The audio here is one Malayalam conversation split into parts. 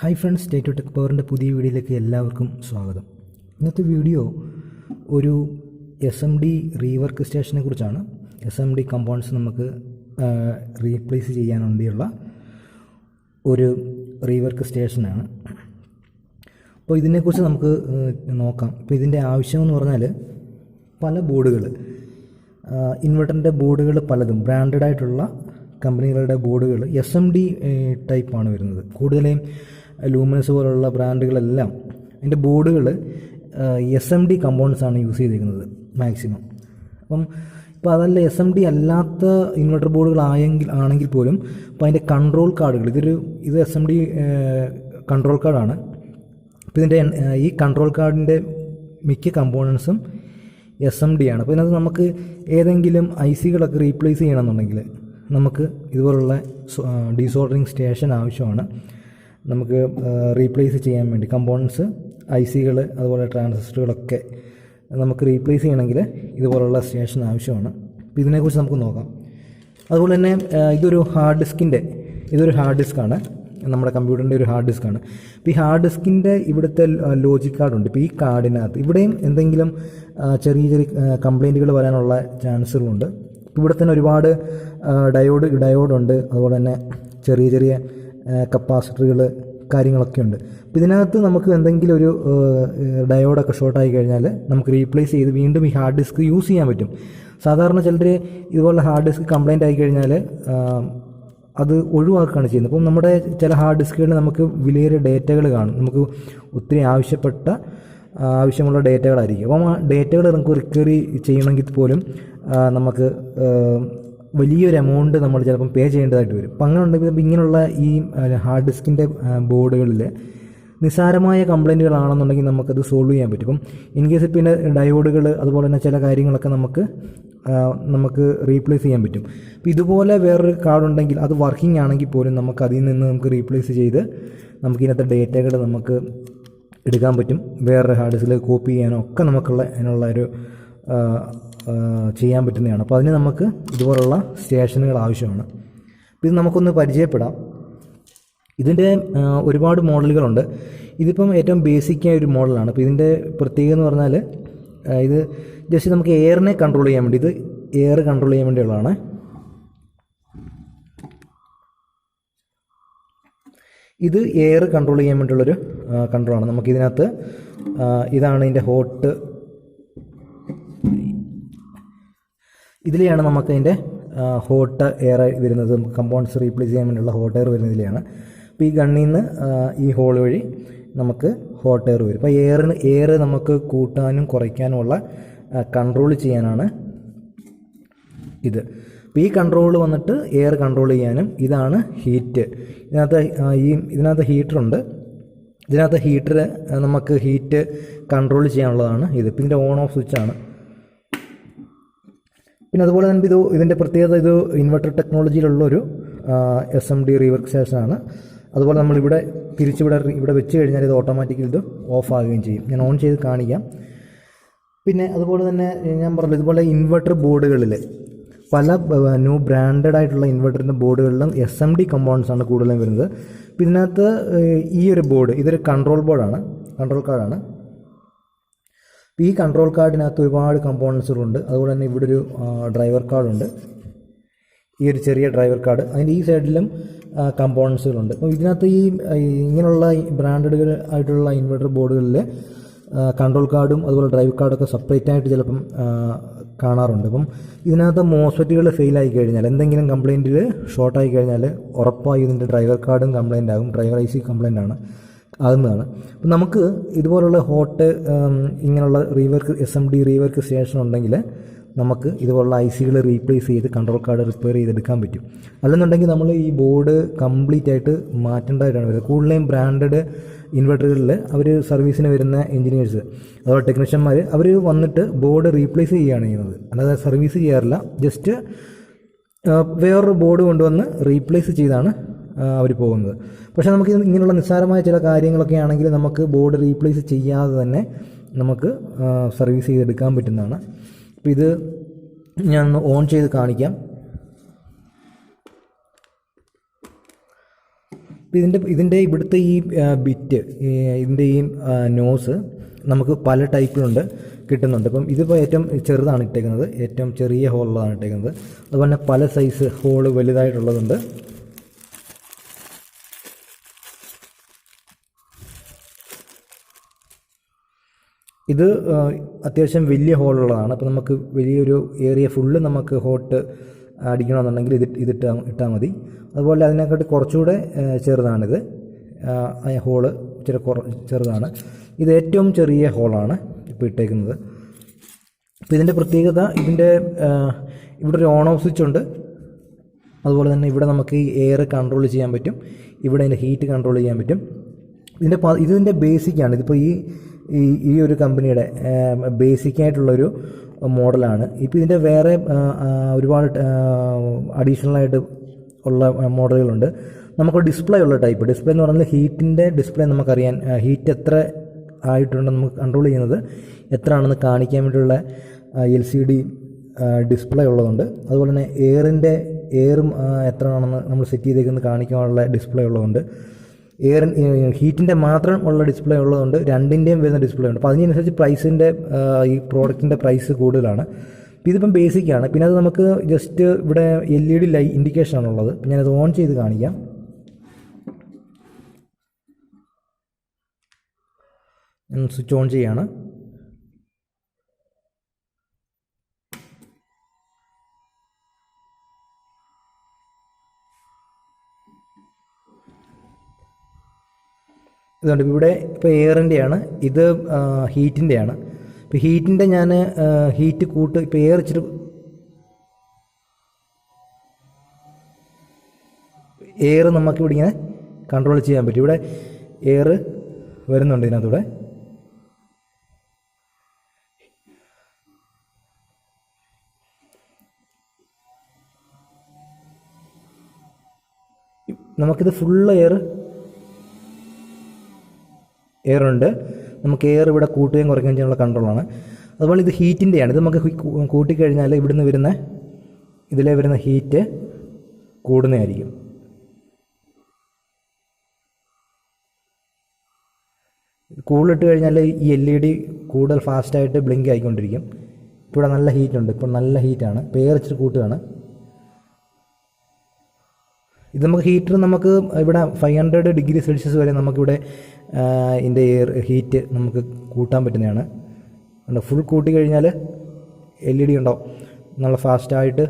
ഹായ് ഫ്രണ്ട്സ്, സ്റ്റേറ്റ് ടെക് പവറിൻ്റെ പുതിയ വീഡിയോയിലേക്ക് എല്ലാവർക്കും സ്വാഗതം. ഇന്നത്തെ വീഡിയോ ഒരു SMD റീവർക്ക് സ്റ്റേഷനെ കുറിച്ചാണ്. SMD കമ്പോണൻസ് നമുക്ക് റീപ്ലേസ് ചെയ്യാൻ വേണ്ടിയുള്ള ഒരു റീവർക്ക് സ്റ്റേഷനാണ്. അപ്പോൾ ഇതിനെക്കുറിച്ച് നമുക്ക് നോക്കാം. ഇപ്പോൾ ഇതിൻ്റെ ആവശ്യമെന്ന് പറഞ്ഞാൽ പല ബോർഡുകൾ, ഇൻവെർട്ടറിൻ്റെ ബോർഡുകൾ പലതും ബ്രാൻഡഡ് ആയിട്ടുള്ള കമ്പനികളുടെ ബോർഡുകൾ SMD ടൈപ്പാണ് വരുന്നത്. കൂടുതലും ലൂമിനസ് പോലുള്ള ബ്രാൻഡുകളെല്ലാം അതിൻ്റെ ബോർഡുകൾ SMD കമ്പോണൻസാണ് യൂസ് ചെയ്തിരിക്കുന്നത് മാക്സിമം. ഇപ്പോൾ അതല്ല SMD അല്ലാത്ത ഇൻവെർട്ടർ ബോർഡുകൾ ആണെങ്കിൽ പോലും ഇപ്പോൾ അതിൻ്റെ കൺട്രോൾ കാർഡുകൾ, ഇത് SMD കൺട്രോൾ കാർഡാണ്. ഇപ്പോൾ ഇതിൻ്റെ ഈ കൺട്രോൾ കാർഡിൻ്റെ മിക്ക കമ്പോണൻസും SMD ആണ്. അപ്പോൾ ഇതിനകത്ത് നമുക്ക് ഏതെങ്കിലും ICകളൊക്കെ റീപ്ലേസ് ചെയ്യണമെന്നുണ്ടെങ്കിൽ നമുക്ക് ഇതുപോലുള്ള ഡീസോൾഡറിങ് സ്റ്റേഷൻ ആവശ്യമാണ്. നമുക്ക് റീപ്ലേസ് ചെയ്യാൻ വേണ്ടി കമ്പോണൻസ്, ICകൾ, അതുപോലെ ട്രാൻസിസ്റ്ററുകളൊക്കെ നമുക്ക് റീപ്ലേസ് ചെയ്യണമെങ്കിൽ ഇതുപോലുള്ള സ്റ്റേഷൻ ആവശ്യമാണ്. അപ്പോൾ ഇതിനെക്കുറിച്ച് നമുക്ക് നോക്കാം. അതുപോലെ തന്നെ ഇതൊരു ഹാർഡ് ഡിസ്ക്കാണ്, നമ്മുടെ കമ്പ്യൂട്ടറിൻ്റെ ഒരു ഹാർഡ് ഡിസ്ക്കാണ്. ഇപ്പോൾ ഈ ഹാർഡ് ഡിസ്കിൻ്റെ ഇവിടുത്തെ ലോജിക് കാർഡുണ്ട്. ഇപ്പോൾ ഈ കാർഡിനകത്ത് ഇവിടെയും എന്തെങ്കിലും ചെറിയ കംപ്ലൈൻറ്റുകൾ വരാനുള്ള ചാൻസുകളുണ്ട്. ഇവിടെ തന്നെ ഒരുപാട് ഡയോഡുണ്ട്, അതുപോലെ തന്നെ ചെറിയ കപ്പാസിറ്ററുകൾ കാര്യങ്ങളൊക്കെ ഉണ്ട്. അപ്പോൾ ഇതിനകത്ത് നമുക്ക് എന്തെങ്കിലും ഒരു ഡയോഡൊക്കെ ഷോർട്ടായി കഴിഞ്ഞാൽ നമുക്ക് റീപ്ലേസ് ചെയ്ത് വീണ്ടും ഈ ഹാർഡ് ഡിസ്ക് യൂസ് ചെയ്യാൻ പറ്റും. സാധാരണ ചിലർ ഇതുപോലെ ഹാർഡ് ഡിസ്ക് കംപ്ലൈൻ്റ് ആയി കഴിഞ്ഞാൽ അത് ഒഴിവാക്കുകയാണ് ചെയ്യുന്നത്. അപ്പം നമ്മുടെ ചില ഹാർഡ് ഡിസ്കുകളിൽ നമുക്ക് വിലയേറിയ ഡേറ്റകൾ കാണും, നമുക്ക് ഒത്തിരി ആവശ്യമുള്ള ഡേറ്റകളായിരിക്കും. അപ്പം ആ ഡേറ്റകൾ നമുക്ക് റിക്കവറി ചെയ്യണമെങ്കിൽ പോലും നമുക്ക് വലിയൊരു എമൗണ്ട് നമ്മൾ ചിലപ്പം പേ ചെയ്യേണ്ടതായിട്ട് വരും. അപ്പം അങ്ങനെ ഉണ്ടെങ്കിൽ ഇങ്ങനെയുള്ള ഈ ഹാർഡ് ഡിസ്കിൻ്റെ ബോർഡുകളിൽ നിസ്സാരമായ കംപ്ലൈൻറ്റുകളാണെന്നുണ്ടെങ്കിൽ നമുക്കത് സോൾവ് ചെയ്യാൻ പറ്റും. ഇപ്പം ഇൻ കേസ് പിന്നെ ഡയോഡുകൾ, അതുപോലെ തന്നെ ചില കാര്യങ്ങളൊക്കെ നമുക്ക് റീപ്ലേസ് ചെയ്യാൻ പറ്റും. അപ്പോൾ ഇതുപോലെ വേറൊരു കാർഡുണ്ടെങ്കിൽ അത് വർക്കിംഗ് ആണെങ്കിൽ പോലും നമുക്ക് അതിൽ നിന്ന് നമുക്ക് റീപ്ലേസ് ചെയ്ത് നമുക്കിതിനകത്തെ ഡേറ്റകൾ നമുക്ക് എടുക്കാൻ പറ്റും. വേറൊരു ഹാർഡ് ഡിസ്കിൽ കോപ്പി ചെയ്യാനോ ഒക്കെ അതിനുള്ള ഒരു ചെയ്യാൻ പറ്റുന്നതാണ്. അപ്പോൾ അതിന് നമുക്ക് ഇതുപോലുള്ള സ്റ്റേഷനുകൾ ആവശ്യമാണ്. അപ്പോൾ ഇത് നമുക്കൊന്ന് പരിചയപ്പെടാം. ഇതിൻ്റെ ഒരുപാട് മോഡലുകളുണ്ട്. ഇതിപ്പം ഏറ്റവും ബേസിക്കായ ഒരു മോഡലാണ്. അപ്പോൾ ഇതിൻ്റെ പ്രത്യേകത എന്ന് പറഞ്ഞാൽ ഇത് ജസ്റ്റ് നമുക്ക് എയറിനെ കൺട്രോൾ ചെയ്യാൻ വേണ്ടി, ഇത് എയർ കൺട്രോൾ ചെയ്യാൻ വേണ്ടിയുള്ളതാണ്. ഇത് എയർ കൺട്രോൾ ചെയ്യാൻ വേണ്ടിയുള്ളൊരു കൺട്രോളാണ്. നമുക്കിതിനകത്ത് ഇതാണ് ഇതിൻ്റെ ഹോട്ട്, ഇതിലെയാണ് നമുക്കതിൻ്റെ ഹോട്ട് എയർ വരുന്നത്. നമുക്ക് കമ്പോണൻസ് റീപ്ലേസ് ചെയ്യാൻ വേണ്ടിയുള്ള ഹോട്ട് എയർ വരുന്നതിലെയാണ്. അപ്പോൾ ഈ ഗണ്ണിൽ നിന്ന് ഈ ഹോൾ വഴി നമുക്ക് ഹോട്ട് എയർ വരും. അപ്പോൾ എയർ നമുക്ക് കൂട്ടാനും കുറയ്ക്കാനുമുള്ള കൺട്രോൾ ചെയ്യാനാണ് ഇത്. അപ്പോൾ ഈ കൺട്രോൾ വന്നിട്ട് എയർ കൺട്രോൾ ചെയ്യാനും, ഇതാണ് ഹീറ്റ്. ഇതിനകത്ത് ഹീറ്ററുണ്ട്. ഇതിനകത്ത് ഹീറ്റർ നമുക്ക് ഹീറ്റ് കൺട്രോൾ ചെയ്യാനുള്ളതാണ് ഇത്. ഇപ്പോൾ ഇതിൻ്റെ ഓൺ ഓഫ് സ്വിച്ചാണ്. പിന്നെ അതുപോലെ തന്നെ ഇതിൻ്റെ പ്രത്യേകത, ഇത് ഇൻവെർട്ടർ ടെക്നോളജിയിലുള്ളൊരു SMD റീവർക്ക് സ്റ്റേഷനാണ്. അതുപോലെ നമ്മളിവിടെ ഇവിടെ വെച്ച് കഴിഞ്ഞാൽ ഇത് ഓട്ടോമാറ്റിക്കലി ഇത് ഓഫ് ആകുകയും ചെയ്യും. ഞാൻ ഓൺ ചെയ്ത് കാണിക്കാം. പിന്നെ അതുപോലെ തന്നെ ഞാൻ പറഞ്ഞത്, ഇതുപോലെ ഇൻവെർട്ടർ ബോർഡുകളിൽ പല ന്യൂ ബ്രാൻഡഡ് ആയിട്ടുള്ള ഇൻവെർട്ടറിൻ്റെ ബോർഡുകളിലും SMD കമ്പോണൻസ് ആണ് കൂടുതലും വരുന്നത്. അപ്പോൾ ഇതിനകത്ത് ഈ ഒരു ബോർഡ്, ഇതൊരു കൺട്രോൾ കാർഡാണ്. ഈ കൺട്രോൾ കാർഡിനകത്ത് ഒരുപാട് കമ്പോണൻസുകളുണ്ട്. അതുപോലെ തന്നെ ഇവിടെ ഒരു ഡ്രൈവർ കാർഡുണ്ട്, ഈ ഒരു ചെറിയ ഡ്രൈവർ കാർഡ്. അതിൻ്റെ ഈ സൈഡിലും കമ്പോണൻസുകളുണ്ട്. അപ്പോൾ ഇതിനകത്ത് ഇങ്ങനെയുള്ള ബ്രാൻഡഡ് ആയിട്ടുള്ള ഇൻവെർട്ടർ ബോർഡുകളിൽ കൺട്രോൾ കാർഡും അതുപോലെ ഡ്രൈവർ കാർഡൊക്കെ സെപ്പറേറ്റ് ആയിട്ട് ചിലപ്പം കാണാറുണ്ട്. അപ്പം ഇതിനകത്ത് മോസ്ഫെറ്റുകൾ ഫെയിലായി കഴിഞ്ഞാൽ, എന്തെങ്കിലും കംപ്ലയിൻറ്റിൽ ഷോർട്ടായി കഴിഞ്ഞാൽ ഉറപ്പായി ഇതിൻ്റെ ഡ്രൈവർ കാർഡും കംപ്ലയിൻ്റ് ആകും, ഡ്രൈവർ IC കംപ്ലയിൻ്റ് ആകുന്നതാണ്. അപ്പം നമുക്ക് ഇതുപോലുള്ള ഇങ്ങനെയുള്ള SMD റീവർക്ക് സ്റ്റേഷൻ ഉണ്ടെങ്കിൽ നമുക്ക് ഇതുപോലുള്ള ICകൾ റീപ്ലേസ് ചെയ്ത് കൺട്രോൾ കാർഡ് റിപ്പയർ ചെയ്തെടുക്കാൻ പറ്റും. അല്ലെന്നുണ്ടെങ്കിൽ നമ്മൾ ഈ ബോർഡ് കംപ്ലീറ്റ് ആയിട്ട് മാറ്റേണ്ടതായിട്ടാണ് വരുന്നത്. കൂടുതലും ബ്രാൻഡഡ് ഇൻവെർട്ടറുകളിൽ അവർ സർവീസിന് വരുന്ന എഞ്ചിനീയേഴ്സ്, അതുപോലെ ടെക്നീഷ്യന്മാർ, അവർ വന്നിട്ട് ബോർഡ് റീപ്ലേസ് ചെയ്യുകയാണ് ചെയ്യുന്നത്, അല്ലാതെ സർവീസ് ചെയ്യാറില്ല. ജസ്റ്റ് വേറൊരു ബോർഡ് കൊണ്ടുവന്ന് റീപ്ലേസ് ചെയ്താണ് അവർ പോകുന്നത്. പക്ഷേ നമുക്ക് ഇങ്ങനെയുള്ള നിസ്സാരമായ ചില കാര്യങ്ങളൊക്കെ ആണെങ്കിൽ നമുക്ക് ബോർഡ് റീപ്ലേസ് ചെയ്യാതെ തന്നെ നമുക്ക് സർവീസ് ചെയ്തെടുക്കാൻ പറ്റുന്നതാണ്. അപ്പോൾ ഇത് ഞാൻ ഓൺ ചെയ്ത് കാണിക്കാം. ഇതിൻ്റെ ഇവിടുത്തെ ഈ ബിറ്റ്, ഇതിൻ്റെ ഈ നോസ് നമുക്ക് പല ടൈപ്പിലുണ്ട് കിട്ടുന്നുണ്ട്. ഇപ്പം ഇതിപ്പോൾ ഏറ്റവും ചെറുതാണ് ഇട്ടേക്കുന്നത്, ഏറ്റവും ചെറിയ ഹോളുള്ളതാണ് ഇട്ടേക്കുന്നത്. അതുപോലെ തന്നെ പല സൈസ് ഹോള് വലുതായിട്ടുള്ളതുണ്ട്. ഇത് അത്യാവശ്യം വലിയ ഹോളുള്ളതാണ്. അപ്പോൾ നമുക്ക് വലിയൊരു ഏരിയ ഫുള്ള് നമുക്ക് ഹോട്ട് അടിക്കണമെന്നുണ്ടെങ്കിൽ ഇട്ടാൽ മതി. അതുപോലെ അതിനെക്കാട്ടി കുറച്ചുകൂടെ ചെറുതാണിത്, ഹോള് ഇച്ചിരി ചെറുതാണ്. ഇത് ഏറ്റവും ചെറിയ ഹോളാണ് ഇപ്പോൾ ഇട്ടേക്കുന്നത്. അപ്പോൾ ഇതിൻ്റെ പ്രത്യേകത, ഇവിടെ ഒരു ഓൺ ഓഫ് സ്വിച്ച് ഉണ്ട്. അതുപോലെ തന്നെ ഇവിടെ നമുക്ക് ഈ എയർ കൺട്രോൾ ചെയ്യാൻ പറ്റും, ഇവിടെ അതിൻ്റെ ഹീറ്റ് കൺട്രോൾ ചെയ്യാൻ പറ്റും. ഇതിൻ്റെ ബേസിക്കാണ്. ഇതിപ്പോൾ ഈ ഒരു കമ്പനിയുടെ ബേസിക്കായിട്ടുള്ളൊരു മോഡലാണ്. ഇപ്പോൾ ഇതിൻ്റെ വേറെ ഒരുപാട് അഡീഷണലായിട്ട് ഉള്ള മോഡലുകളുണ്ട്. നമുക്ക് ഡിസ്പ്ലേ ഉള്ള ടൈപ്പ്, ഡിസ്പ്ലേ എന്ന് പറഞ്ഞാൽ ഹീറ്റിൻ്റെ ഡിസ്പ്ലേ നമുക്കറിയാൻ, ഹീറ്റ് എത്ര ആയിട്ടുണ്ടെന്ന് നമുക്ക് കൺട്രോൾ ചെയ്യുന്നത് എത്ര ആണെന്ന് കാണിക്കാൻ വേണ്ടിയുള്ള LCD ഡിസ്പ്ലേ ഉള്ളതുണ്ട്. അതുപോലെ തന്നെ എയറും എത്ര ആണെന്ന് നമ്മൾ സെറ്റ് ചെയ്തേക്കുന്നത് കാണിക്കാനുള്ള ഡിസ്പ്ലേ ഉള്ളതുണ്ട്. ഹീറ്റിൻ്റെ മാത്രം ഉള്ള ഡിസ്പ്ലേ ഉള്ളതുകൊണ്ട് രണ്ടിൻ്റെയും വരുന്ന ഡിസ്പ്ലേ ഉണ്ട്. അപ്പോൾ അതിനനുസരിച്ച് ഈ പ്രോഡക്റ്റിൻ്റെ പ്രൈസ് കൂടുതലാണ്. ഇതിപ്പം ബേസിക്കാണ്. പിന്നെ അത് നമുക്ക് ജസ്റ്റ് ഇവിടെ LED ഇൻഡിക്കേഷൻ ആണുള്ളത്. ഞാനത് ഓൺ ചെയ്ത് കാണിക്കാം. സ്വിച്ച് ഓൺ ചെയ്യാണ്. ഇതുകൊണ്ട് ഇവിടെ ഇപ്പോൾ എയറിൻ്റെയാണ്, ഇത് ഹീറ്റിൻ്റെയാണ്. ഇപ്പോൾ ഹീറ്റിൻ്റെ ഞാൻ ഹീറ്റ് ഇപ്പോൾ എയർ ഇച്ചിരി എയർ നമുക്കിവിടെ ഇങ്ങനെ കൺട്രോൾ ചെയ്യാൻ പറ്റും. ഇവിടെ എയർ വരുന്നുണ്ട് ഇതിനകത്തൂടെ. നമുക്കിത് ഫുള്ള് എയർ ഉണ്ട്. നമുക്ക് എയർ ഇവിടെ കൂട്ടുകയും കുറയ്ക്കുകയും ചെയ്യാനുള്ള കൺട്രോളാണ്. അതുപോലെ ഇത് ഹീറ്റിൻ്റെയാണ്. ഇത് നമുക്ക് കൂട്ടിക്കഴിഞ്ഞാൽ ഇവിടുന്ന് ഇതിലെ വരുന്ന ഹീറ്റ് കൂടുന്നതായിരിക്കും. കൂടുതലിട്ട് കഴിഞ്ഞാൽ ഈ LED കൂടുതൽ ഫാസ്റ്റായിട്ട് ബ്ലിങ്ക് ആയിക്കൊണ്ടിരിക്കും. ഇപ്പോൾ ഇവിടെ നല്ല ഹീറ്റുണ്ട്, ഇപ്പോൾ നല്ല ഹീറ്റാണ്. ഇപ്പോൾ എയർ ഇച്ചിരി കൂട്ടുകയാണ്. ഇത് നമുക്ക് ഇവിടെ 500 ഡിഗ്രി സെൽഷ്യസ് വരെ നമുക്കിവിടെ ഇതിൻ്റെ ഹീറ്റ് നമുക്ക് കൂട്ടാൻ പറ്റുന്നതാണ്. ഫുൾ കൂട്ടി കഴിഞ്ഞാൽ LED ഉണ്ടാവും നല്ല ഫാസ്റ്റായിട്ട്.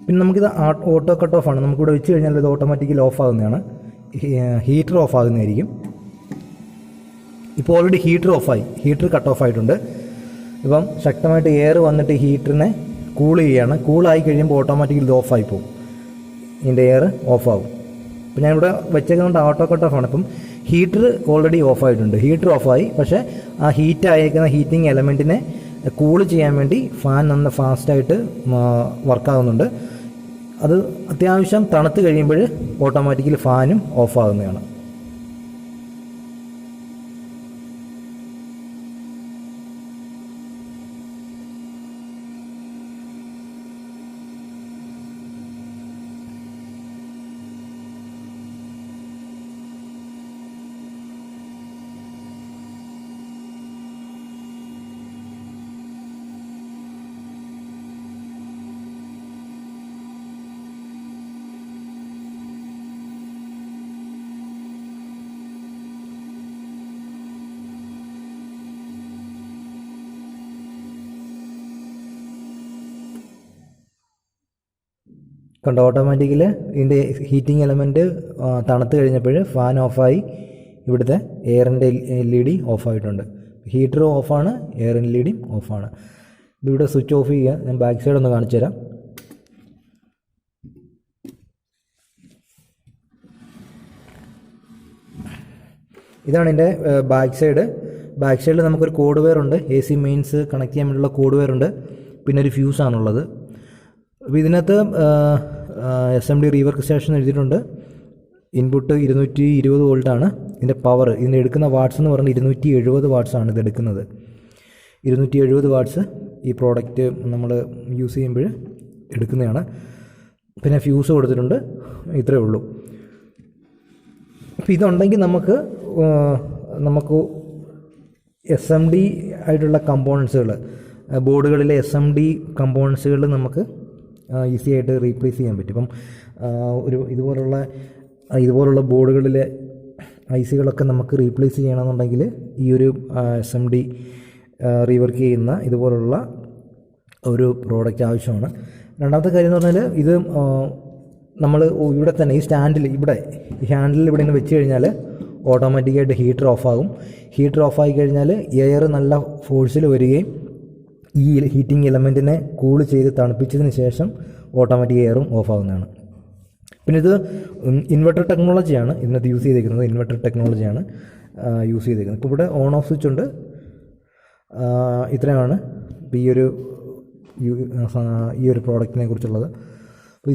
പിന്നെ നമുക്കിത് ഓട്ടോ കട്ട് ഓഫ് ആണ്. നമുക്കിവിടെ വെച്ച് കഴിഞ്ഞാൽ ഇത് ഓട്ടോമാറ്റിക്കലി ഓഫ് ആകുന്നതാണ്. ഹീറ്റർ ഓഫ് ആകുന്നതായിരിക്കും. ഇപ്പോൾ ഓൾറെഡി ഹീറ്റർ കട്ട് ഓഫ് ആയിട്ടുണ്ട്. ഇപ്പം ശക്തമായിട്ട് എയർ വന്നിട്ട് ഹീറ്ററിനെ കൂൾ ചെയ്യുകയാണ്. കൂളായി കഴിയുമ്പോൾ ഓട്ടോമാറ്റിക്കലി ഇത് ഓഫായി പോകും, ഇതിൻ്റെ എയർ ഓഫാകും. ഇപ്പം ഞാനിവിടെ വെച്ചേക്കുന്നത് ഓട്ടോ കട്ട് ഓഫ് ആണ്. ഇപ്പം ഹീറ്റർ ഓൾറെഡി ഓഫായിട്ടുണ്ട്, ഹീറ്റർ ഓഫായി. പക്ഷേ ആ ഹീറ്റ് ആയേക്കുന്ന ഹീറ്റിംഗ് എലമെൻറ്റിനെ കൂൾ ചെയ്യാൻ വേണ്ടി ഫാൻ നന്ന ഫാസ്റ്റായിട്ട് വർക്കാകുന്നുണ്ട്. അത് അത്യാവശ്യം തണുത്ത് കഴിയുമ്പോൾ ഓട്ടോമാറ്റിക്കലി ഫാനും ഓഫാകുന്നതാണ്. കണ്ട ഓട്ടോമാറ്റിക്കലി ഇതിൻ്റെ ഹീറ്റിംഗ് എലമെൻറ്റ് തണുത്ത് കഴിഞ്ഞപ്പോൾ ഫാൻ ഓഫായി, ഇവിടുത്തെ എയറിൻ്റെ LED ഓഫായിട്ടുണ്ട്. ഹീറ്ററും ഓഫാണ്, എയർ LED ഓഫാണ്. ഇവിടെ സ്വിച്ച് ഓഫ് ചെയ്യുക. ഞാൻ ബാക്ക് സൈഡ് ഒന്ന് കാണിച്ചു തരാം. ഇതാണ് എൻ്റെ ബാക്ക് സൈഡിൽ നമുക്കൊരു കോഡ് വയർ ഉണ്ട്. AC മെയിൻസ് കണക്ട് ചെയ്യാൻ വേണ്ടിയുള്ള കോഡ് വയർ ഉണ്ട്. പിന്നെ ഒരു ഫ്യൂസാണുള്ളത്. അപ്പോൾ ഇതിനകത്ത് SMD റീവർക്ക് സ്റ്റേഷൻ എഴുതിയിട്ടുണ്ട്. ഇൻപുട്ട് 220 വോൾട്ടാണ്. ഇതിൻ്റെ പവർ, ഇതിൻ്റെ എടുക്കുന്ന വാട്ട്സ് എന്ന് പറഞ്ഞാൽ 270 വാട്ട്സാണ് ഇത് എടുക്കുന്നത്. 270 വാട്ട്സ് ഈ പ്രോഡക്റ്റ് നമ്മൾ യൂസ് ചെയ്യുമ്പോൾ എടുക്കുന്നതാണ്. പിന്നെ ഫ്യൂസ് കൊടുത്തിട്ടുണ്ട്. ഇത്രയേ ഉള്ളൂ. അപ്പോൾ ഇതുണ്ടെങ്കിൽ നമുക്ക് SMD ആയിട്ടുള്ള കമ്പോണൻസുകൾ, ബോർഡുകളിലെ SMD കമ്പോണൻസുകൾ നമുക്ക് ഈസി ആയിട്ട് റീപ്ലേസ് ചെയ്യാൻ പറ്റും. ഇപ്പം ഇതുപോലുള്ള ബോർഡുകളിലെ ICകളൊക്കെ നമുക്ക് റീപ്ലേസ് ചെയ്യണമെന്നുണ്ടെങ്കിൽ ഈ ഒരു SMD റീവർക്ക് ചെയ്യുന്ന ഇതുപോലുള്ള ഒരു പ്രോഡക്റ്റ് ആവശ്യമാണ്. രണ്ടാമത്തെ കാര്യം എന്ന് പറഞ്ഞാൽ ഇത് നമ്മൾ ഇവിടെ തന്നെ ഈ സ്റ്റാൻഡിൽ ഈ ഹാൻഡിലിൽ ഇവിടെ നിന്ന് വെച്ച് കഴിഞ്ഞാൽ ഓട്ടോമാറ്റിക്കായിട്ട് ഹീറ്റർ ഓഫാകും. ഹീറ്റർ ഓഫായി കഴിഞ്ഞാൽ എയർ നല്ല ഫോഴ്സിൽ വരികയും ഈ ഹീറ്റിംഗ് എലമെൻറ്റിനെ കൂൾ ചെയ്ത് തണുപ്പിച്ചതിന് ശേഷം ഓട്ടോമാറ്റിക് എയറും ഓഫാകുന്നതാണ്. പിന്നെ ഇത് ഇൻവെർട്ടർ ടെക്നോളജിയാണ് ഇതിനകത്ത് യൂസ് ചെയ്തിരിക്കുന്നത്. ഇപ്പോൾ ഇവിടെ ഓൺ ഓഫ് സ്വിച്ച് ഉണ്ട്. ഇത്രയാണ് ഈ ഒരു പ്രോഡക്റ്റിനെ കുറിച്ചുള്ളത്. അപ്പോൾ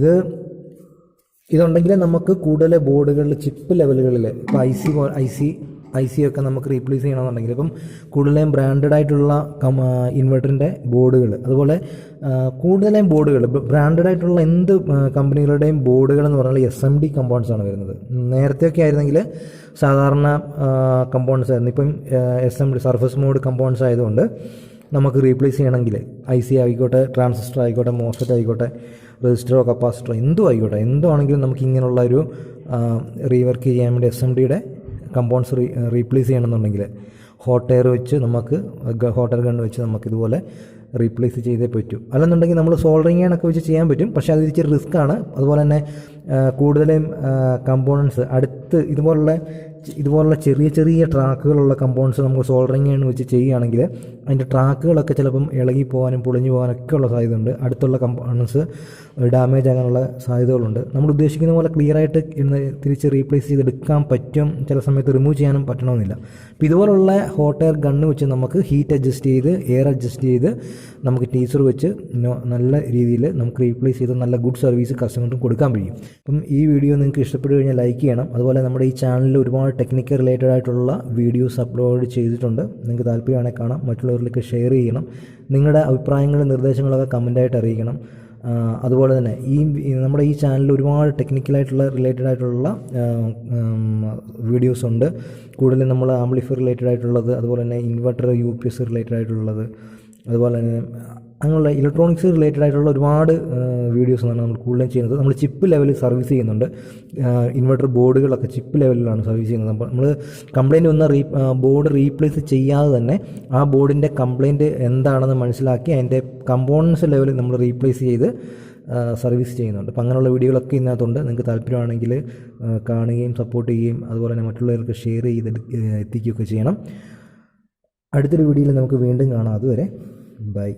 ഇതുണ്ടെങ്കിൽ നമുക്ക് കൂടുതൽ ബോർഡുകളിൽ ചിപ്പ് ലെവലുകളിൽ ഇപ്പോൾ IC ഒക്കെ നമുക്ക് റീപ്ലേസ് ചെയ്യണമെന്നുണ്ടെങ്കിൽ ഇപ്പം കൂടുതലും ബ്രാൻഡഡ് ആയിട്ടുള്ള ഇൻവെർട്ടറിൻ്റെ ബോർഡുകൾ, അതുപോലെ കൂടുതലും ബോർഡുകൾ ബ്രാൻഡഡ് ആയിട്ടുള്ള എന്ത് കമ്പനികളുടെയും ബോർഡുകൾ എന്ന് പറഞ്ഞാൽ SMD കമ്പോണൻസ് ആണ് വരുന്നത്. നേരത്തെയൊക്കെ ആയിരുന്നെങ്കിൽ സാധാരണ കമ്പോണൻസ് ആയിരുന്നു. ഇപ്പം SMD സർഫസ് മോഡ് കമ്പോണൻസ് ആയതുകൊണ്ട് നമുക്ക് റീപ്ലേസ് ചെയ്യണമെങ്കിൽ IC ആയിക്കോട്ടെ, ട്രാൻസിസ്റ്റർ ആയിക്കോട്ടെ, മോസ്ഫെറ്റ് ആയിക്കോട്ടെ, രജിസ്റ്ററോ കപ്പാസിറ്ററോ എന്തോ ആയിക്കോട്ടെ, എന്താണെങ്കിലും നമുക്ക് ഇങ്ങനെയുള്ള ഒരു റീവർക്ക് ചെയ്യാൻ വേണ്ടി SMDയുടെ കമ്പോണൻസ് റീപ്ലേസ് ചെയ്യണമെന്നുണ്ടെങ്കിൽ ഹോട്ട് എയർ ഗണ്ണ് വെച്ച് നമുക്കിതുപോലെ റീപ്ലേസ് ചെയ്തേ പറ്റൂ. അല്ലെന്നുണ്ടെങ്കിൽ നമ്മൾ സോൾഡറിങ് ഒക്കെ വെച്ച് ചെയ്യാൻ പറ്റും. പക്ഷേ അത് ഇച്ചിരി റിസ്ക് ആണ്. അതുപോലെ തന്നെ കൂടുതലും കമ്പോണൻസ് ഇതുപോലുള്ള ചെറിയ ട്രാക്കുകളുള്ള കമ്പോണൻസ് നമുക്ക് സോൾഡറിങ് വെച്ച് ചെയ്യുകയാണെങ്കിൽ അതിൻ്റെ ട്രാക്കുകളൊക്കെ ചിലപ്പം ഇളകി പോകാനും പൊളിഞ്ഞു പോകാനൊക്കെ ഉള്ള സാധ്യതയുണ്ട്. അടുത്തുള്ള കമ്പോണൻസ് ഡാമേജ് ആകാനുള്ള സാധ്യതകളുണ്ട്. നമ്മൾ ഉദ്ദേശിക്കുന്ന പോലെ ക്ലിയറായിട്ട് തിരിച്ച് റീപ്ലേസ് ചെയ്തെടുക്കാൻ പറ്റും. ചില സമയത്ത് റിമൂവ് ചെയ്യാനും പറ്റണമെന്നില്ല. അപ്പോൾ ഇതുപോലുള്ള ഹോട്ട് എയർ ഗണ്ണ് വെച്ച് നമുക്ക് ഹീറ്റ് അഡ്ജസ്റ്റ് ചെയ്ത് എയർ അഡ്ജസ്റ്റ് ചെയ്ത് നമുക്ക് ടീസർ വെച്ച് നല്ല രീതിയിൽ നമുക്ക് റീപ്ലേസ് ചെയ്ത് നല്ല ഗുഡ് സർവീസ് കസ്റ്റമറിന് കൊടുക്കാൻ കഴിയും. അപ്പം ഈ വീഡിയോ നിങ്ങൾക്ക് ഇഷ്ടപ്പെട്ടു കഴിഞ്ഞാൽ ലൈക്ക് ചെയ്യണം. അതുപോലെ നമ്മുടെ ഈ ചാനലിൽ ഒരുപാട് ടെക്നിക്കൽ റിലേറ്റഡ് ആയിട്ടുള്ള വീഡിയോസ് അപ്ലോഡ് ചെയ്തിട്ടുണ്ട്. നിങ്ങൾക്ക് താല്പര്യമാണെങ്കിൽ കാണാം. മറ്റുള്ളവരിലേക്ക് ഷെയർ ചെയ്യണം. നിങ്ങളുടെ അഭിപ്രായങ്ങളും നിർദ്ദേശങ്ങളൊക്കെ കമൻറ്റായിട്ട് അറിയിക്കണം. അതുപോലെ തന്നെ നമ്മുടെ ഈ ചാനലിൽ ഒരുപാട് ടെക്നിക്കലായിട്ടുള്ള റിലേറ്റഡ് ആയിട്ടുള്ള വീഡിയോസ് ഉണ്ട്. കൂടുതലും നമ്മൾ ആംപ്ലിഫയർ റിലേറ്റഡ് ആയിട്ടുള്ളത്, അതുപോലെ തന്നെ ഇൻവെർട്ടർ UPS റിലേറ്റഡ് ആയിട്ടുള്ളത്, അതുപോലെ തന്നെ അങ്ങനെയുള്ള ഇലക്ട്രോണിക്സ് റിലേറ്റഡ് ആയിട്ടുള്ള ഒരുപാട് വീഡിയോസാണ് നമ്മൾ കൂടുതലും ചെയ്യുന്നത്. നമ്മൾ ചിപ്പ് ലെവലിൽ സർവീസ് ചെയ്യുന്നുണ്ട്. ഇൻവെർട്ടർ ബോർഡുകളൊക്കെ ചിപ്പ് ലെവലിലാണ് സർവീസ് ചെയ്യുന്നത്. അപ്പോൾ നമ്മൾ കംപ്ലയിൻറ്റ് വന്ന ബോർഡ് റീപ്ലേസ് ചെയ്യാതെ തന്നെ ആ ബോർഡിൻ്റെ കംപ്ലയിൻറ്റ് എന്താണെന്ന് മനസ്സിലാക്കി അതിൻ്റെ കമ്പോണൻസ് ലെവലിൽ നമ്മൾ റീപ്ലേസ് ചെയ്ത് സർവീസ് ചെയ്യുന്നുണ്ട്. അപ്പോൾ അങ്ങനെയുള്ള വീഡിയോകളൊക്കെ ഇതിനകത്തുണ്ട്. നിങ്ങൾക്ക് താല്പര്യമാണെങ്കിൽ കാണുകയും സപ്പോർട്ട് ചെയ്യുകയും അതുപോലെ തന്നെ മറ്റുള്ളവർക്ക് ഷെയർ ചെയ്ത് എത്തിക്കുകയൊക്കെ ചെയ്യണം. അടുത്തൊരു വീഡിയോയിൽ നമുക്ക് വീണ്ടും കാണാം. അതുവരെ ബൈ.